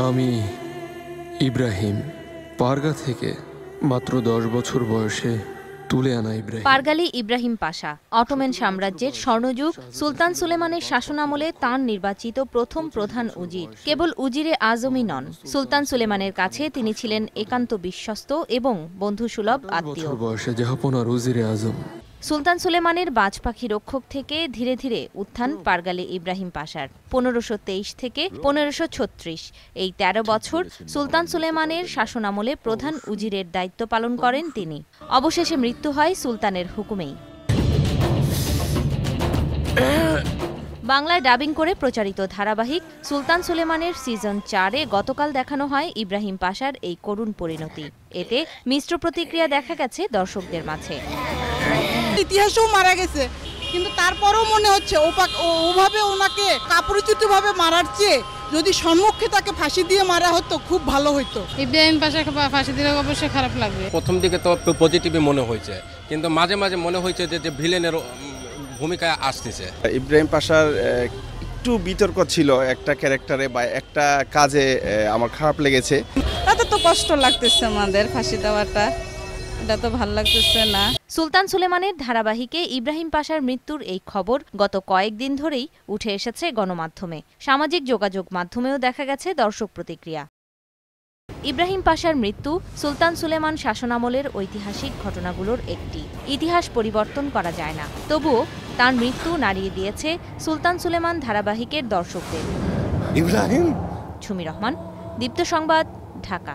আমি ইব্রাহিম, পারগা থেকে মাত্র 10 বছর বয়সে তুলে আনা ইব্রাহিম। পারগালি ইব্রাহিম পাশা অটোমান সাম্রাজ্যের স্বর্ণযুগ সুলতান সুলেমানের শাসনামলে তাঁর নির্বাচিত প্রথম প্রধান উজির। কেবল উজিরে আজমই নন, সুলতান সুলেমানের কাছে তিনি ছিলেন একান্ত বিশ্বস্ত এবং বন্ধুসুলভ আত্মীয়। বয়সে জাহাপনার উজিরে আজম। সুলতান সুলেমানের বাজ পাখি রক্ষক থেকে ধীরে ধীরে উত্থান পারগালি ইব্রাহিম পাশার। 1523 থেকে 1536 এই 13 বছর সুলতান সুলেমানের শাসনামলে প্রধান উজিরের দায়িত্ব পালন করেন তিনি। অবশেষে মৃত্যু হয় সুলতানের হুকুমেই। বাংলায় ডাবিং করে প্রচারিত ধারাবাহিক সুলতান সুলেমানের সিজন 4-এ গতকাল দেখানো হয় ইব্রাহিম পাশার এই করুণ পরিণতি। এতে মিশ্র প্রতিক্রিয়া দেখা গেছে দর্শকদের মাঝে। ইতিহাসেও মারা গেছে, কিন্তু তারপরেও মনে হচ্ছে ওভাবে ওনাকে কাপুরুচিতভাবে মারার চেয়ে যদি সম্মুখে তাকে ফাঁসি দিয়ে মারা হতো খুব ভালো হতো। ইব্রাহিম পাশাকে ফাঁসি দিলে অবশ্যই খারাপ লাগবে। প্রথম দিকে তো পজিটিভই মনে হয়েছে, কিন্তু মাঝে মাঝে মনে হয়েছে যে ভিলেনের ভূমিকায় আসতেছে। ইব্রাহিম পাশার একটু বিতর্ক ছিল একটা ক্যারেক্টারে বা একটা কাজে, আমার খারাপ লেগেছে। তাতে তো কষ্ট লাগতেছে আমাদের ফাঁসি দেওয়াটা, এটা তো ভালো লাগতেছে না। সুলতান সুলেমানের ধারাবাহিকে ইব্রাহিম পাশার মৃত্যুর এই খবর গত কয়েকদিন ধরেই উঠে এসেছে গণমাধ্যমে। সামাজিক যোগাযোগ মাধ্যমেও দেখা গেছে দর্শক প্রতিক্রিয়া। ইব্রাহিম পাশার মৃত্যু সুলতান সুলেমান শাসনামলের ঐতিহাসিক ঘটনাগুলোর একটি। ইতিহাস পরিবর্তন করা যায় না, তবুও তার মৃত্যু নাড়িয়ে দিয়েছে সুলতান সুলেমান ধারাবাহিকের দর্শকদের। ইব্রাহিম। ছুমি রহমান, দীপ্ত সংবাদ, ঢাকা।